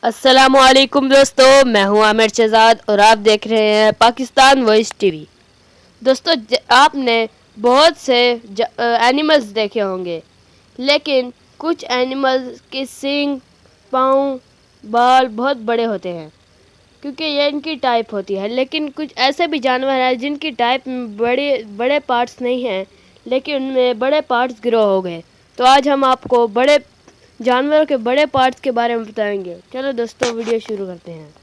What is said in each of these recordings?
अस्सलामुअलैकुम दोस्तों, मैं हूं आमिर शहजाद और आप देख रहे हैं पाकिस्तान वॉइस टीवी। दोस्तों, आपने बहुत से एनिमल्स देखे होंगे, लेकिन कुछ एनिमल्स के सींग, पाँव, बाल बहुत बड़े होते हैं क्योंकि ये इनकी टाइप होती है। लेकिन कुछ ऐसे भी जानवर हैं जिनकी टाइप में बड़े पार्ट्स नहीं हैं, लेकिन उनमें बड़े पार्ट्स ग्रो हो गए। तो आज हम आपको बड़े जानवरों के बड़े पार्ट्स के बारे में बताएंगे। चलो दोस्तों, वीडियो शुरू करते हैं।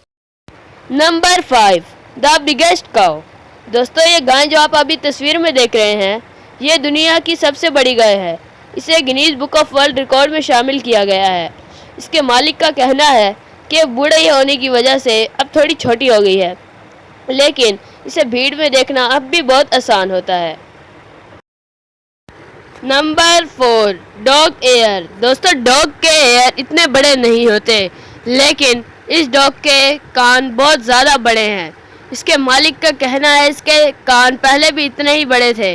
Number 5, the biggest cow. दोस्तों, ये गाय जो आप अभी तस्वीर में देख रहे हैं, ये दुनिया की सबसे बड़ी गाय है। इसे Guinness book of world record में शामिल किया गया है। इसके मालिक का कहना है कि बूढ़े होने की वजह से अब थोड़ी छोटी हो गई है, लेकिन इसे भीड़ में देखना अब भी बहुत आसान होता है। Number 4, dog air. दोस्तों, डॉग के एयर इतने बड़े नहीं होते, लेकिन इस डॉग के कान बहुत ज़्यादा बड़े हैं। इसके मालिक का कहना है इसके कान पहले भी इतने ही बड़े थे,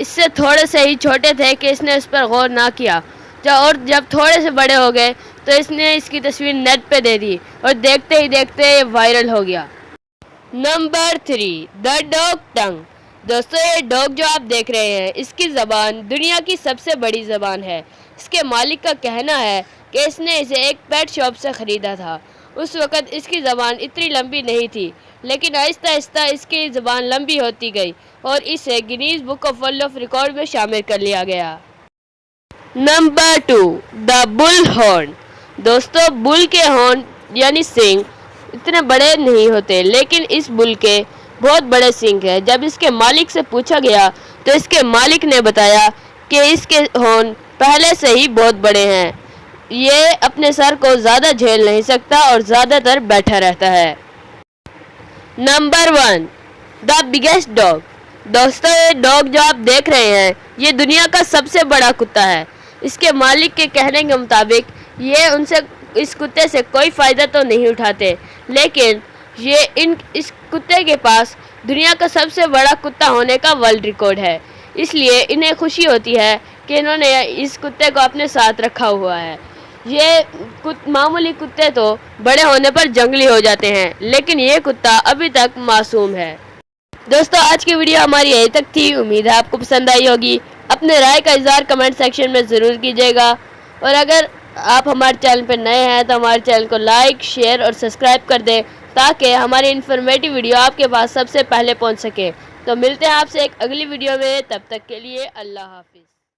इससे थोड़े से ही छोटे थे कि इसने इस पर गौर ना किया। जब थोड़े से बड़े हो गए तो इसने इसकी तस्वीर नेट पे दे दी और देखते ही देखते ये वायरल हो गया। नंबर 3, द डॉग टंग। दोस्तों, ये डॉग जो आप देख रहे हैं, इसकी ज़बान दुनिया की सबसे बड़ी ज़बान है। इसके मालिक का कहना है कि इसने इसे एक पेट शॉप से ख़रीदा था। उस वक़्त इसकी ज़बान इतनी लंबी नहीं थी, लेकिन आहिस्ता आहिस्ता इसकी ज़बान लंबी होती गई और इसे Guinness book of world of record में शामिल कर लिया गया। Number 2, the bull horn. दोस्तों, बुल के हॉर्न यानी सींग इतने बड़े नहीं होते, लेकिन इस बुल के बहुत बड़े सींग हैं। जब इसके मालिक से पूछा गया तो इसके मालिक ने बताया कि इसके हॉर्न पहले से ही बहुत बड़े हैं। ये अपने सर को ज़्यादा झेल नहीं सकता और ज़्यादातर बैठा रहता है। Number 1, the biggest dog. दोस्तों, ये डॉग जो आप देख रहे हैं, ये दुनिया का सबसे बड़ा कुत्ता है। इसके मालिक के कहने के मुताबिक ये इस कुत्ते से कोई फ़ायदा तो नहीं उठाते, लेकिन इस कुत्ते के पास दुनिया का सबसे बड़ा कुत्ता होने का वर्ल्ड रिकॉर्ड है। इसलिए इन्हें खुशी होती है कि इन्होंने इस कुत्ते को अपने साथ रखा हुआ है। ये मामूली कुत्ते तो बड़े होने पर जंगली हो जाते हैं, लेकिन ये कुत्ता अभी तक मासूम है। दोस्तों, आज की वीडियो हमारी यहीं तक थी। उम्मीद है आपको पसंद आई होगी। अपने राय का इज़हार कमेंट सेक्शन में ज़रूर कीजिएगा, और अगर आप हमारे चैनल पर नए हैं तो हमारे चैनल को लाइक, शेयर और सब्सक्राइब कर दें, ताकि हमारी इन्फॉर्मेटिव वीडियो आपके पास सबसे पहले पहुंच सके। तो मिलते हैं आपसे एक अगली वीडियो में, तब तक के लिए अल्लाह हाफिज़।